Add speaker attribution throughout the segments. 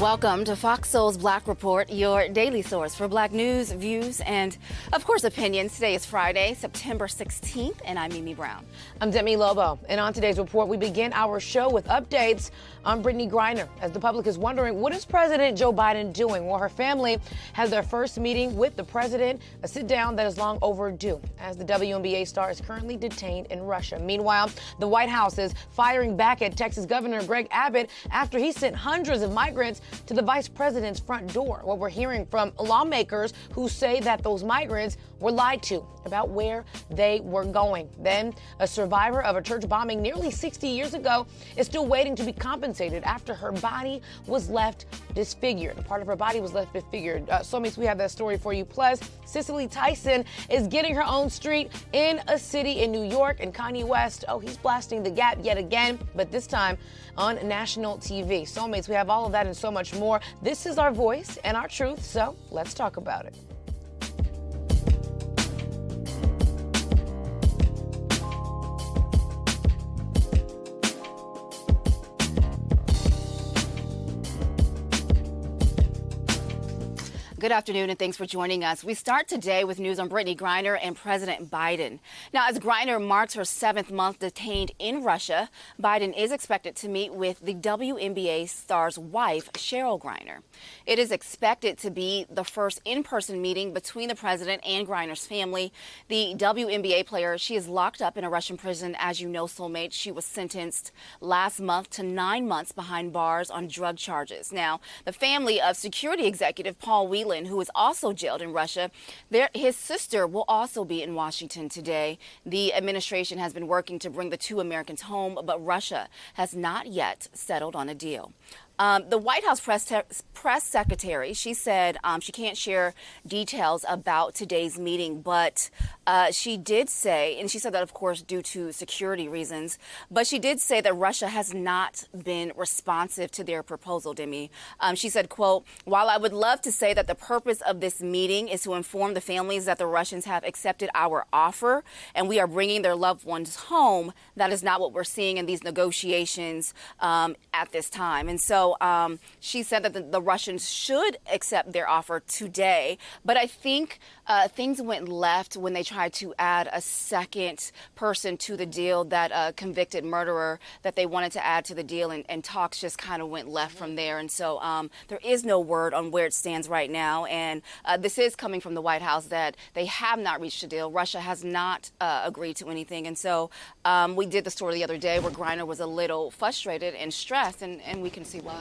Speaker 1: Welcome to Fox Soul's Black Report, your daily source for Black news, views, and, of course, opinions. Today is Friday, September 16th, and I'm Mimi Brown.
Speaker 2: I'm Demi Lobo, and on today's report, we begin our show with updates on Brittney Griner. As the public is wondering, what is President Joe Biden doing? Well, her family has their first meeting with the president, a sit-down that is long overdue, as the WNBA star is currently detained in Russia. Meanwhile, the White House is firing back at Texas Governor Greg Abbott after he sent hundreds of migrants to the vice president's front door. What we're hearing from lawmakers who say that those migrants were lied to about where they were going. Then, a survivor of a church bombing nearly 60 years ago is still waiting to be compensated after her body was left disfigured. A part of her body was left disfigured. Soulmates, we have that story for you. Plus, Cicely Tyson is getting her own street in a city in New York, and Kanye West, he's blasting the Gap yet again, but this time on national TV. Soulmates, we have all of that and so much more. This is our voice and our truth, so let's talk about it.
Speaker 1: Good afternoon, and thanks for joining us. We start today with news on Brittney Griner and President Biden. Now, as Griner marks her 7th month detained in Russia, Biden is expected to meet with the WNBA star's wife, Cheryl Griner. It is expected to be the first in-person meeting between the president and Griner's family. The WNBA player, she is locked up in a Russian prison. As you know, Soulmate, she was sentenced last month to 9 months behind bars on drug charges. Now, the family of security executive Paul Whelan, who is also jailed in Russia, his sister will also be in Washington today. The administration has been working to bring the two Americans home, but Russia has not yet settled on a deal. The White House press secretary, she said she can't share details about today's meeting, but she did say, and she said that, of course, due to security reasons, but she did say that Russia has not been responsive to their proposal, Demi. She said, quote, "While I would love to say that the purpose of this meeting is to inform the families that the Russians have accepted our offer and we are bringing their loved ones home, that is not what we're seeing in these negotiations at this time." And so she said that the Russians should accept their offer today. But I think things went left when they tried to add a second person to the deal, that convicted murderer that they wanted to add to the deal, and talks just kind of went left from there. And so there is no word on where it stands right now. And this is coming from the White House that they have not reached a deal. Russia has not agreed to anything. And so we did the story the other day where Griner was a little frustrated and stressed, and we can see why.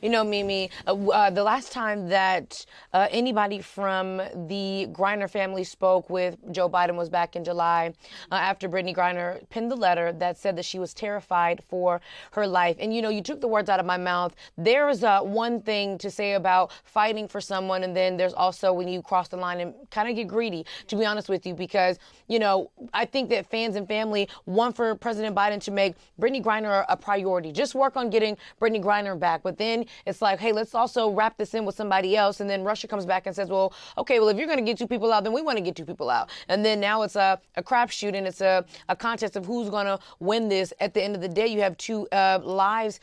Speaker 2: You know, Mimi, the last time that anybody from the Griner family spoke with Joe Biden was back in July after Brittney Griner penned the letter that said that she was terrified for her life. And, you know, you took the words out of my mouth. There is one thing to say about fighting for someone, and then there's also when you cross the line and kind of get greedy, to be honest with you, because, you know, I think that fans and family want for President Biden to make Brittney Griner a priority. Just work on getting Brittney Griner back. But then it's like, hey, let's also wrap this in with somebody else. And then Russia comes back and says, well, okay, well, if you're going to get two people out, then we want to get two people out. And then now it's a crapshoot, and it's a contest of who's going to win this. At the end of the day, you have two lives,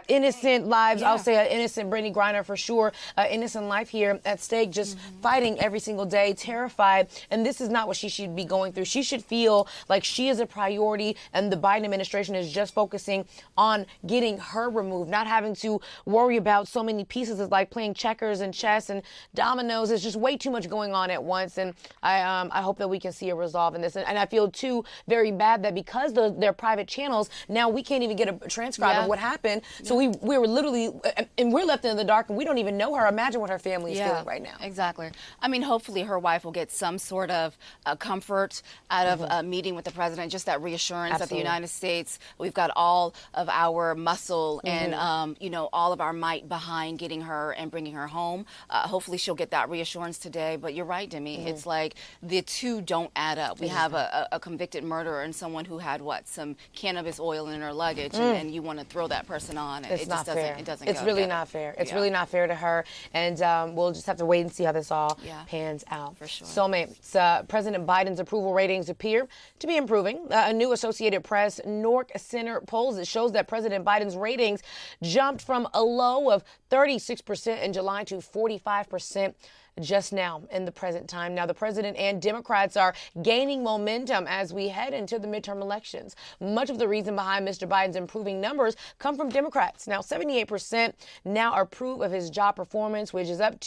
Speaker 2: innocent lives. Yeah. I'll say an innocent Brittney Griner for sure. Innocent life here at stake, just fighting every single day, terrified. And this is not what she should be going through. She should feel like she is a priority, and the Biden administration is just focusing on getting her removed, not having to worry about so many pieces. It's like playing checkers and chess and dominoes. There's just way too much going on at once. And I hope that we can see a resolve in this. And I feel too very bad that because they're private channels, now we can't even get a transcribe of what happened. So we were literally, and we're left in the dark, and we don't even know her. Imagine what her family is feeling right now.
Speaker 1: Exactly. I mean, hopefully her wife will get some sort of comfort out of a meeting with the president, just that reassurance that the United States, we've got all of our muscle and, you know, all of our might behind getting her and bringing her home. Hopefully she'll get that reassurance today. But you're right, Demi. It's like the two don't add up. We have a convicted murderer and someone who had, some cannabis oil in her luggage, and you want to throw that person on on.
Speaker 2: It's not fair.
Speaker 1: It doesn't.
Speaker 2: It's really not fair. It's really not fair to her, and we'll just have to wait and see how this all pans out.
Speaker 1: For sure.
Speaker 2: Soulmates. President Biden's approval ratings appear to be improving. A new Associated Press Nork Center polls that shows that President Biden's ratings jumped from a low of 36% in July to 45% just now in the present time. Now, the president and Democrats are gaining momentum as we head into the midterm elections. Much of the reason behind Mr. Biden's improving numbers come from Democrats. Now, 78% now approve of his job performance, which is up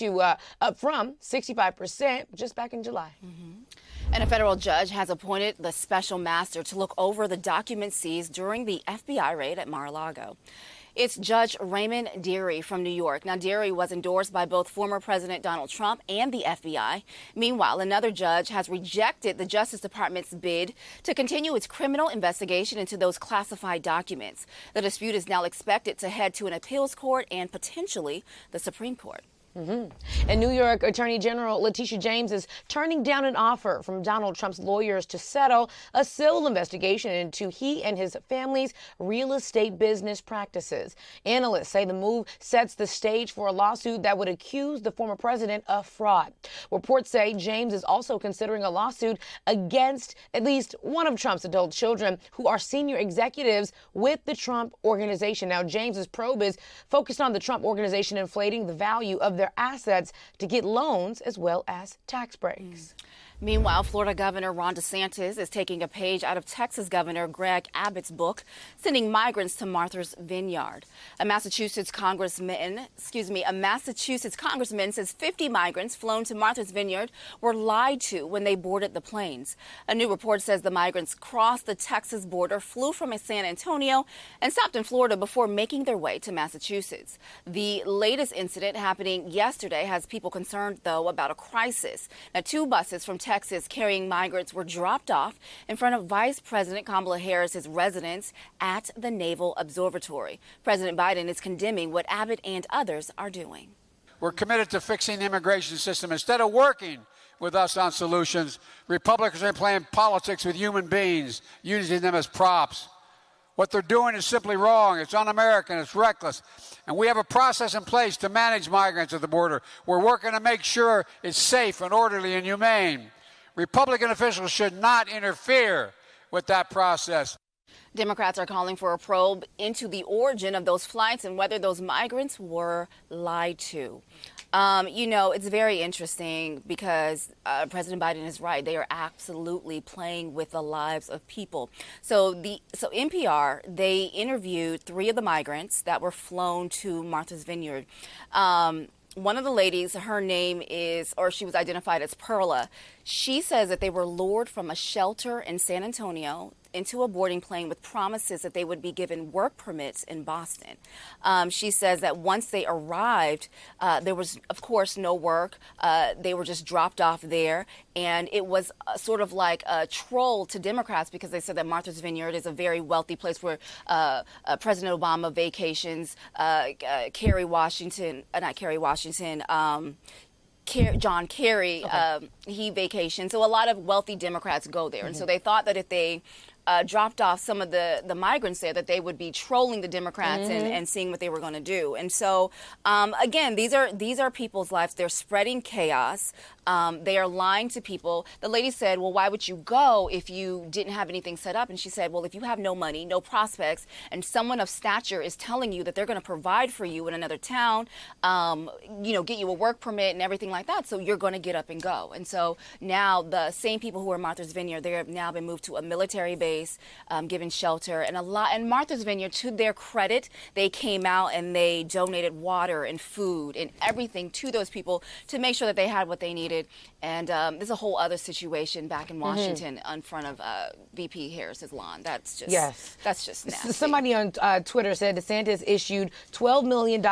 Speaker 2: from 65% just back in July.
Speaker 1: And a federal judge has appointed the special master to look over the documents seized during the FBI raid at Mar-a-Lago. It's Judge Raymond Dearie from New York. Now, Dearie was endorsed by both former President Donald Trump and the FBI. Meanwhile, another judge has rejected the Justice Department's bid to continue its criminal investigation into those classified documents. The dispute is now expected to head to an appeals court and potentially the Supreme Court.
Speaker 2: And New York Attorney General Latitia James is turning down an offer from Donald Trump's lawyers to settle a civil investigation into he and his family's real estate business practices. Analysts say the move sets the stage for a lawsuit that would accuse the former president of fraud. Reports say James is also considering a lawsuit against at least one of Trump's adult children who are senior executives with the Trump Organization. Now, James's probe is focused on the Trump Organization inflating the value of their assets to get loans as well as tax breaks.
Speaker 1: Meanwhile, Florida Governor Ron DeSantis is taking a page out of Texas Governor Greg Abbott's book, sending migrants to Martha's Vineyard. A Massachusetts congressman says 50 migrants flown to Martha's Vineyard were lied to when they boarded the planes. A new report says the migrants crossed the Texas border, flew from San Antonio, and stopped in Florida before making their way to Massachusetts. The latest incident happening yesterday has people concerned, though, about a crisis. Now, 2 buses from Texas carrying migrants were dropped off in front of Vice President Kamala Harris's residence at the Naval Observatory. President Biden is condemning what Abbott and others are doing.
Speaker 3: We're committed to fixing the immigration system. Instead of working with us on solutions, Republicans are playing politics with human beings, using them as props. What they're doing is simply wrong. It's un-American. It's reckless. And we have a process in place to manage migrants at the border. We're working to make sure it's safe and orderly and humane. Republican officials should not interfere with that process.
Speaker 1: Democrats are calling for a probe into the origin of those flights and whether those migrants were lied to. It's very interesting because President Biden is right. They are absolutely playing with the lives of people. So NPR, they interviewed 3 of the migrants that were flown to Martha's Vineyard. One of the ladies, her name is, or she was identified as Perla. She says that they were lured from a shelter in San Antonio into a boarding plane with promises that they would be given work permits in Boston. She says that once they arrived, there was, of course, no work. They were just dropped off there. And it was sort of like a troll to Democrats because they said that Martha's Vineyard is a very wealthy place where President Obama vacations, John Kerry, he vacations. So a lot of wealthy Democrats go there. And so they thought that if they dropped off some of the migrants there, that they would be trolling the Democrats and seeing what they were going to do. And so, again, these are people's lives. They're spreading chaos. They are lying to people. The lady said, well, why would you go if you didn't have anything set up? And she said, well, if you have no money, no prospects, and someone of stature is telling you that they're going to provide for you in another town, get you a work permit and everything like that, so you're going to get up and go. And so now the same people who are in Martha's Vineyard, they have now been moved to a military base, given shelter, and Martha's Vineyard, to their credit, they came out and they donated water and food and everything to those people to make sure that they had what they needed. And there's a whole other situation back in Washington in front of VP Harris's lawn. That's just nasty.
Speaker 2: Somebody on Twitter said DeSantis issued $12 million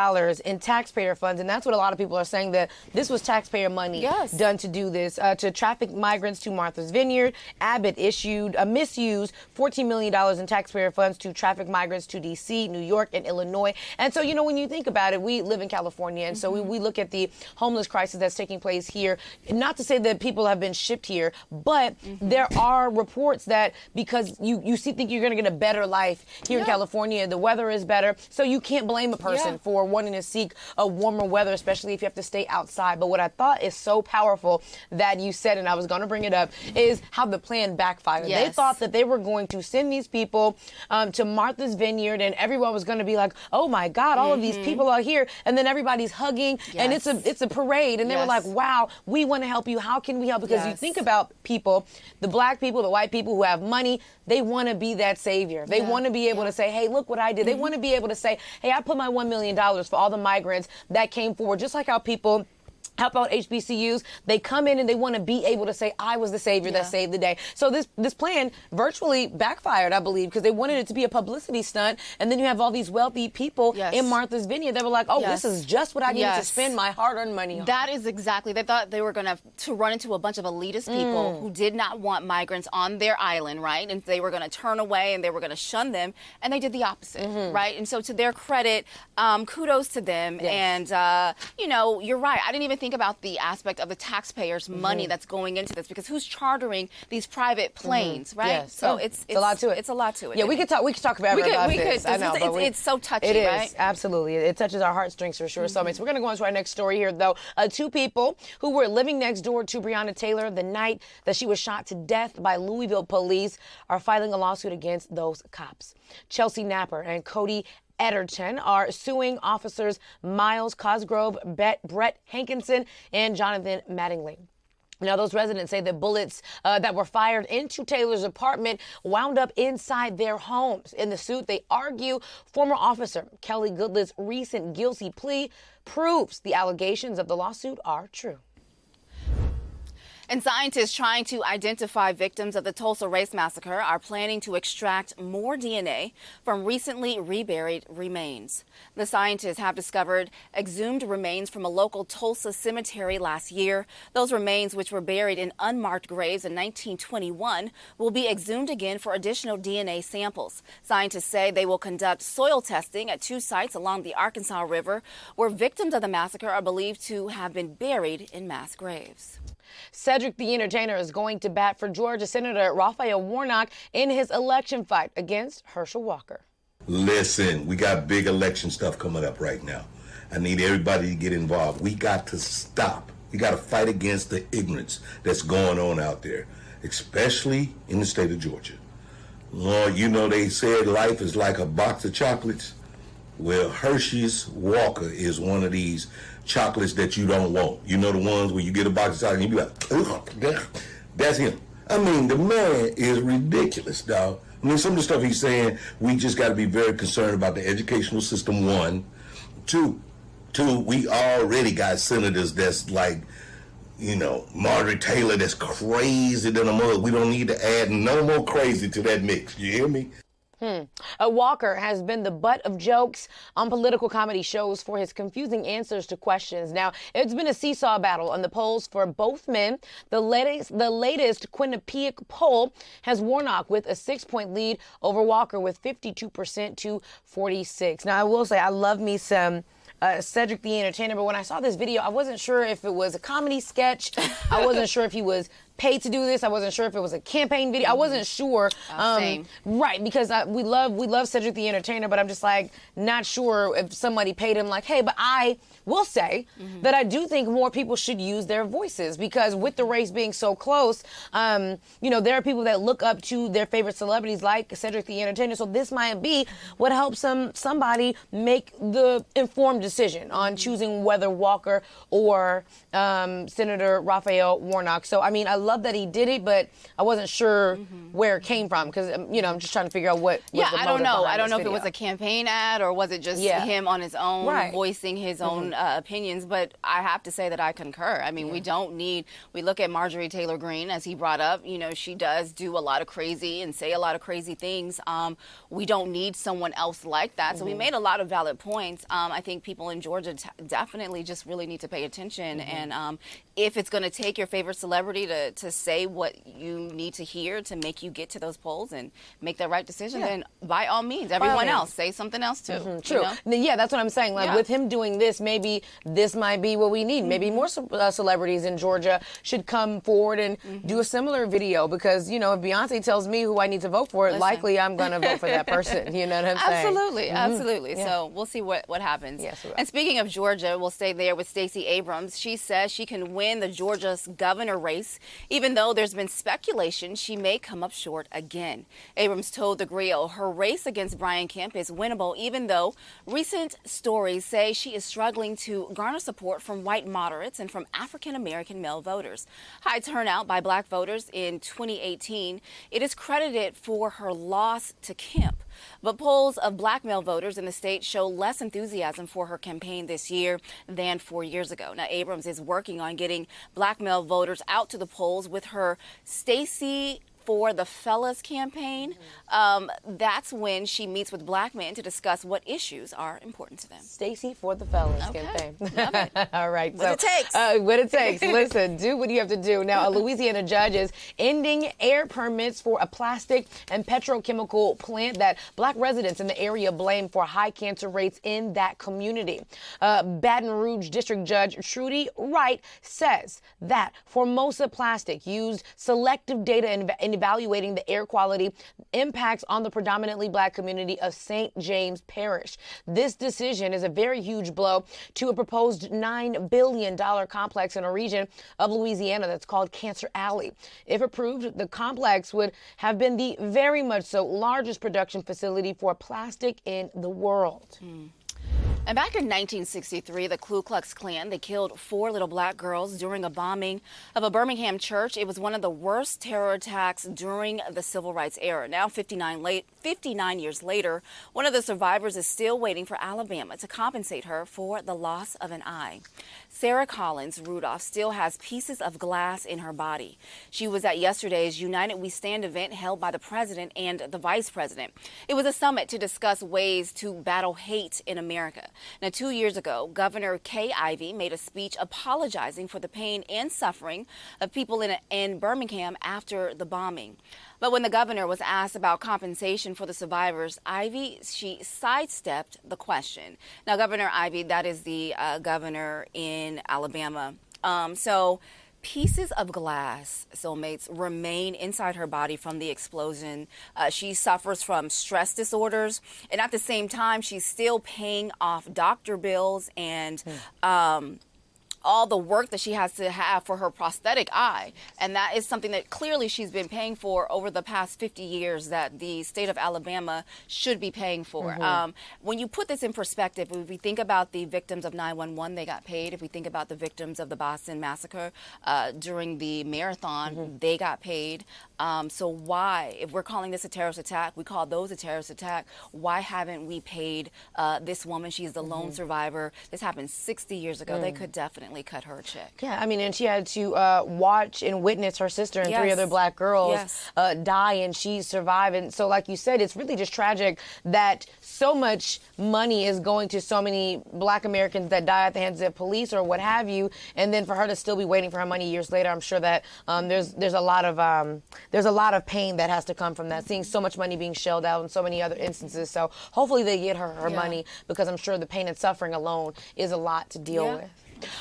Speaker 2: in taxpayer funds, and that's what a lot of people are saying, that this was taxpayer money done to do this, to traffic migrants to Martha's Vineyard. Abbott issued a misused used $14 million in taxpayer funds to traffic migrants to D.C., New York, and Illinois. And so, when you think about it, we live in California, and so we look at the homeless crisis that's taking place here. Not to say that people have been shipped here, but there are reports that because you think you're going to get a better life here in California, the weather is better, so you can't blame a person for wanting to seek a warmer weather, especially if you have to stay outside. But what I thought is so powerful that you said, and I was going to bring it up, is how the plan backfired.
Speaker 1: Yes.
Speaker 2: They thought that they were going to send these people to Martha's Vineyard, and everyone was going to be like, oh my God, all of these people are here, and then everybody's hugging, and it's a parade, and they were like, wow, we want to help you. How can we help? Because you think about people, the black people, the white people who have money, they want to be that savior. They want to be able to say, hey, look what I did. They want to be able to say, hey, I put my $1 million for all the migrants that came forward, just like how people help out HBCUs. They come in and they want to be able to say, I was the savior that saved the day. So this plan virtually backfired, I believe, because they wanted it to be a publicity stunt. And then you have all these wealthy people in Martha's Vineyard that were like, oh, this is just what I needed to spend my hard-earned money on.
Speaker 1: That is exactly. They thought they were going to run into a bunch of elitist people who did not want migrants on their island, right? And they were going to turn away and they were going to shun them. And they did the opposite, right? And so to their credit, kudos to them. And, you're right. I didn't even think about the aspect of the taxpayers' money that's going into this, because who's chartering these private planes, right?
Speaker 2: Yes.
Speaker 1: So it's
Speaker 2: a lot to it.
Speaker 1: It's a lot to it.
Speaker 2: Yeah, we could talk forever about this. I know,
Speaker 1: it's so touchy,
Speaker 2: it is,
Speaker 1: right?
Speaker 2: Absolutely. It touches our heartstrings for sure. So we're going to go on to our next story here, though. Two people who were living next door to Breonna Taylor the night that she was shot to death by Louisville police are filing a lawsuit against those cops. Chelsea Napper and Cody Ederton are suing officers Miles Cosgrove, Brett Hankinson, and Jonathan Mattingly. Now, those residents say that bullets that were fired into Taylor's apartment wound up inside their homes. In the suit, they argue former officer Kelly Goodlet's recent guilty plea proves the allegations of the lawsuit are true.
Speaker 1: And scientists trying to identify victims of the Tulsa race massacre are planning to extract more DNA from recently reburied remains. The scientists have discovered exhumed remains from a local Tulsa cemetery last year. Those remains, which were buried in unmarked graves in 1921, will be exhumed again for additional DNA samples. Scientists say they will conduct soil testing at 2 sites along the Arkansas River, where victims of the massacre are believed to have been buried in mass graves.
Speaker 2: Cedric the Entertainer is going to bat for Georgia Senator Raphael Warnock in his election fight against Herschel Walker.
Speaker 4: Listen, we got big election stuff coming up right now. I need everybody to get involved. We got to stop. We got to fight against the ignorance that's going on out there, especially in the state of Georgia. Lord, they said life is like a box of chocolates. Well, Hershey's Walker is one of these chocolates that you don't want. You know, the ones where you get a box of chocolate and you be like, ugh, that's him. I mean, the man is ridiculous, dog. I mean, some of the stuff he's saying, we just got to be very concerned about the educational system, one. Two, we already got senators that's like, Marjorie Taylor, that's crazy than a mug. We don't need to add no more crazy to that mix. You hear me?
Speaker 2: Walker has been the butt of jokes on political comedy shows for his confusing answers to questions. Now, it's been a seesaw battle on the polls for both men. The latest Quinnipiac poll has Warnock with a 6-point lead over Walker with 52% to 46%. Now, I will say I love me some Cedric the Entertainer, but when I saw this video, I wasn't sure if it was a comedy sketch. I wasn't sure if he was paid to do this. I wasn't sure if it was a campaign video. I wasn't sure.
Speaker 1: Same.
Speaker 2: Right, because we love Cedric the Entertainer, but I'm just like not sure if somebody paid him like, hey, but I will say that I do think more people should use their voices, because with the race being so close, there are people that look up to their favorite celebrities like Cedric the Entertainer. So this might be what helps somebody make the informed decision on choosing whether Walker or Senator Raphael Warnock. So, I mean, I love that he did it, but I wasn't sure where it came from, because, I'm just trying to figure out what was the motive behind this video.
Speaker 1: I don't know if it was a campaign ad or was it just him on his own voicing his own opinions, but I have to say that I concur. I mean, we look at Marjorie Taylor Greene, as he brought up, she does do a lot of crazy and say a lot of crazy things. We don't need someone else like that. So we made a lot of valid points. I think people in Georgia definitely just really need to pay attention. And if it's going to take your favorite celebrity to say what you need to hear to make you get to those polls and make the right decision, then by all means, everyone else say something else too.
Speaker 2: True. Yeah, that's what I'm saying. Like with him doing this, maybe this might be what we need. Maybe more celebrities in Georgia should come forward and do a similar video, because, if Beyonce tells me who I need to vote for, likely I'm going to vote for that person. You know what I'm saying?
Speaker 1: Absolutely. Yeah. So we'll see what happens.
Speaker 2: Yes, we will.
Speaker 1: And speaking of Georgia, we'll stay there with Stacey Abrams. She says she can win the Georgia's governor race, even though there's been speculation she may come up short again. Abrams told the Griot her race against Brian Kemp is winnable, even though recent stories say she is struggling to garner support from white moderates and from African-American male voters. High turnout by black voters in 2018, it is credited for her loss to Kemp. But polls of black male voters in the state show less enthusiasm for her campaign this year than 4 years ago. Now, Abrams is working on getting black male voters out to the polls with her Stacey for the Fellas campaign. That's when she meets with black men to discuss what issues are important to them.
Speaker 2: Stacey for the Fellas campaign.
Speaker 1: Love it.
Speaker 2: All right.
Speaker 1: What it takes.
Speaker 2: What it takes. Listen, do what you have to do. Now, a Louisiana judge is ending air permits for a plastic and petrochemical plant that black residents in the area blame for high cancer rates in that community. Baton Rouge District Judge Trudy Wright says that Formosa Plastic used selective data in evaluating the air quality impacts on the predominantly black community of St. James Parish. This decision is a very huge blow to a proposed $9 billion complex in a region of Louisiana that's called Cancer Alley. If approved, the complex would have been the very much so largest production facility for plastic in the world.
Speaker 1: And back in 1963, the Ku Klux Klan, they killed 4 little black girls during a bombing of a Birmingham church. It was one of the worst terror attacks during the Civil Rights era. Now, 59 years later, one of the survivors is still waiting for Alabama to compensate her for the loss of an eye. Sarah Collins Rudolph still has pieces of glass in her body. She was at yesterday's United We Stand event held by the president and the vice president. It was a summit to discuss ways to battle hate in America. Now, 2 years ago, Governor Kay Ivey made a speech apologizing for the pain and suffering of people in Birmingham after the bombing. But when the governor was asked about compensation for the survivors, she sidestepped the question. Now, Governor Ivey, that is the governor in Alabama. So pieces of glass, soulmates, remain inside her body from the explosion. She suffers from stress disorders, and at the same time, she's still paying off doctor bills and all the work that she has to have for her prosthetic eye. And that is something that clearly she's been paying for over the past 50 years that the state of Alabama should be paying for. When you put this in perspective, if we think about the victims of 9/11, they got paid. If we think about the victims of the Boston Massacre during the marathon, they got paid. So why, if we're calling this a terrorist attack, we call those a terrorist attack, why haven't we paid this woman? She's the lone survivor. This happened 60 years ago. They could definitely cut her a check.
Speaker 2: Yeah, I mean, and she had to watch and witness her sister and 3 other black girls die, and she survived. And so, like you said, it's really just tragic that so much money is going to so many black Americans that die at the hands of police or what have you, and then for her to still be waiting for her money years later, I'm sure that there's a lot of pain that has to come from that, seeing so much money being shelled out in so many other instances. So hopefully they get her money, because I'm sure the pain and suffering alone is a lot to deal with.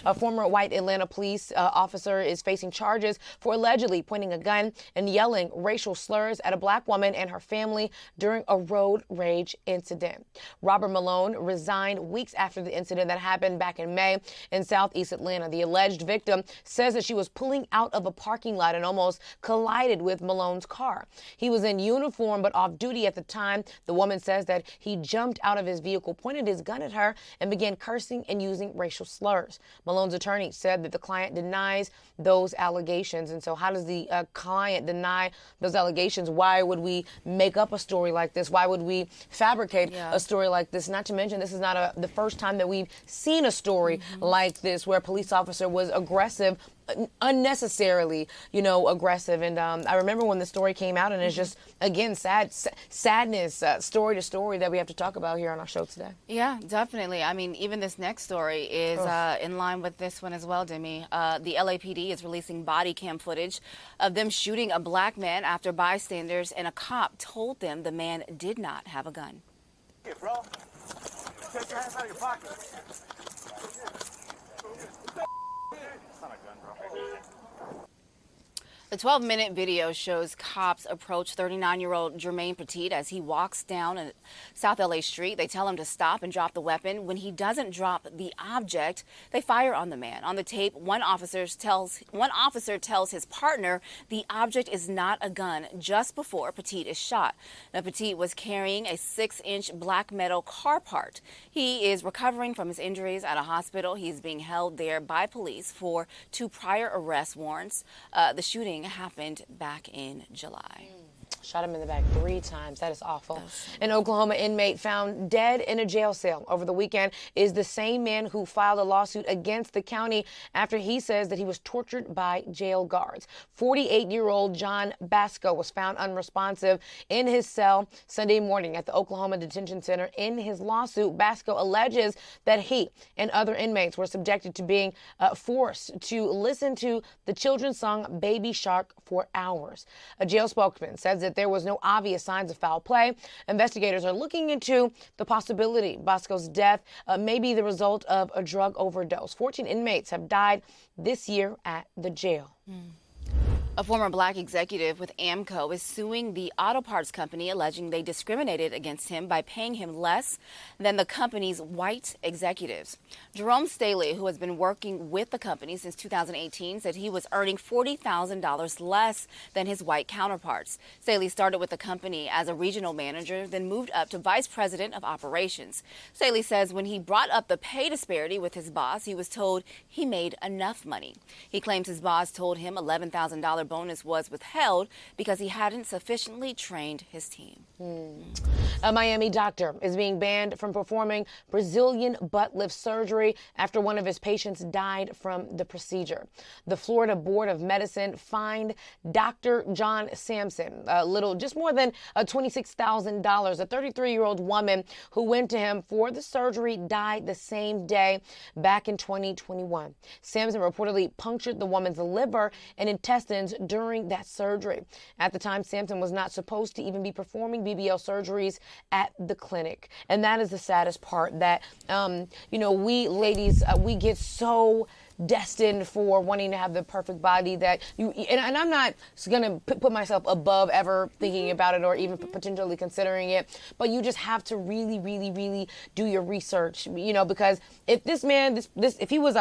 Speaker 2: A former white Atlanta police officer is facing charges for allegedly pointing a gun and yelling racial slurs at a black woman and her family during a road rage incident. Robert Malone resigned weeks after the incident that happened back in May in Southeast Atlanta. The alleged victim says that she was pulling out of a parking lot and almost collided with Malone's car. He was in uniform but off duty at the time. The woman says that he jumped out of his vehicle, pointed his gun at her, and began cursing and using racial slurs. Malone's attorney said that the client denies those allegations. And so how does the client deny those allegations? Why would we make up a story like this? Why would we fabricate a story like this? Not to mention, this is not the first time that we've seen a story like this where a police officer was aggressive unnecessarily, aggressive. And I remember when the story came out, and it's just, again, sadness, story to story that we have to talk about here on our show today.
Speaker 1: Yeah, definitely. I mean, even this next story is in line with this one as well, Demi. The LAPD is releasing body cam footage of them shooting a black man after bystanders and a cop told them the man did not have a gun.
Speaker 5: Hey, bro. Take your hands out of your pocket. It's not a gun, bro.
Speaker 1: The 12-minute video shows cops approach 39-year-old Jermaine Petit as he walks down a South LA street. They tell him to stop and drop the weapon. When he doesn't drop the object, they fire on the man. On the tape, one officer tells his partner the object is not a gun just before Petit is shot. Now, Petit was carrying a 6-inch black metal car part. He is recovering from his injuries at a hospital. He's being held there by police for 2 prior arrest warrants. The shooting happened back in July.
Speaker 2: Shot him in the back 3 times. That is awful. An Oklahoma inmate found dead in a jail cell over the weekend is the same man who filed a lawsuit against the county after he says that he was tortured by jail guards. 48-year-old John Basco was found unresponsive in his cell Sunday morning at the Oklahoma Detention Center. In his lawsuit, Basco alleges that he and other inmates were subjected to being forced to listen to the children's song Baby Shark for hours. A jail spokesman says that there was no obvious signs of foul play. Investigators are looking into the possibility Basco's death may be the result of a drug overdose. 14 inmates have died this year at the jail.
Speaker 1: A former black executive with Amco is suing the auto parts company, alleging they discriminated against him by paying him less than the company's white executives. Jerome Staley, who has been working with the company since 2018, said he was earning $40,000 less than his white counterparts. Staley started with the company as a regional manager, then moved up to vice president of operations. Staley says when he brought up the pay disparity with his boss, he was told he made enough money. He claims his boss told him $11,000 bonus was withheld because he hadn't sufficiently trained his team.
Speaker 2: A Miami doctor is being banned from performing Brazilian butt lift surgery after one of his patients died from the procedure. The Florida Board of Medicine fined Dr. John Sampson just more than $26,000. A 33-year-old woman who went to him for the surgery died the same day back in 2021. Sampson reportedly punctured the woman's liver and intestines during that surgery. At the time, Sampson was not supposed to even be performing BBL surgeries at the clinic. And that is the saddest part, that, we ladies, we get so destined for wanting to have the perfect body that you, and I'm not going to put myself above ever thinking about it or even potentially considering it, but you just have to really, really, really do your research, because if this man, if he was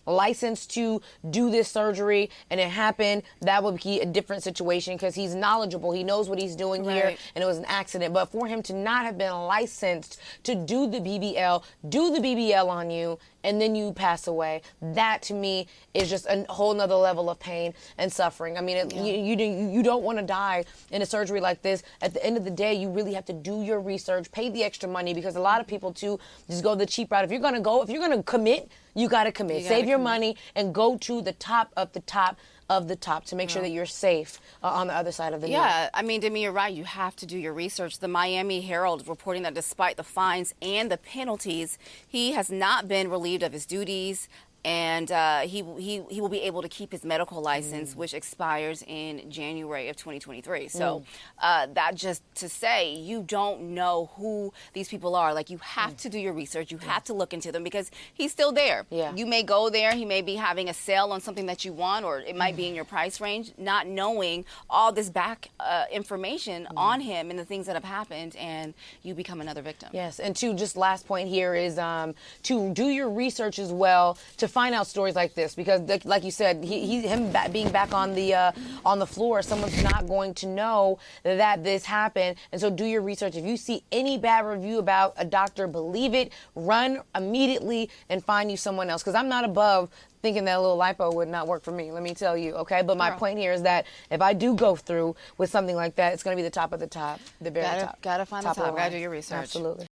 Speaker 2: licensed to do this surgery and it happened, that would be a different situation because he's knowledgeable. He knows what he's doing here, and it was an accident. But for him to not have been licensed to do the BBL on you, and then you pass away, that to me is just a whole nother level of pain and suffering. I mean, you don't want to die in a surgery like this. At the end of the day, you really have to do your research, pay the extra money, because a lot of people too just go the cheap route. If you're gonna commit, you got to commit. Save your money and go to the top of the top of the top to make sure that you're safe on the other side of the net.
Speaker 1: Yeah, I mean, Demi, you're right. You have to do your research. The Miami Herald reporting that despite the fines and the penalties, he has not been relieved of his duties. And he will be able to keep his medical license, which expires in January of 2023. So that just to say, you don't know who these people are. Like, you have to do your research. You have to look into them because he's still there.
Speaker 2: Yeah.
Speaker 1: You may go there. He may be having a sale on something that you want, or it might be in your price range, not knowing all this back information on him and the things that have happened, and you become another victim.
Speaker 2: Yes, and just last point here is to do your research as well, to find out stories like this, because like you said, him being back on the floor, someone's not going to know that this happened. And so do your research. If you see any bad review about a doctor, believe it, run immediately and find you someone else, because I'm not above thinking that a little lipo would not work for me, let me tell you, okay? But my point here is that if I do go through with something like that, it's going to be the top of the top, the very top.
Speaker 1: Gotta find the top. Gotta do your research.
Speaker 2: Absolutely.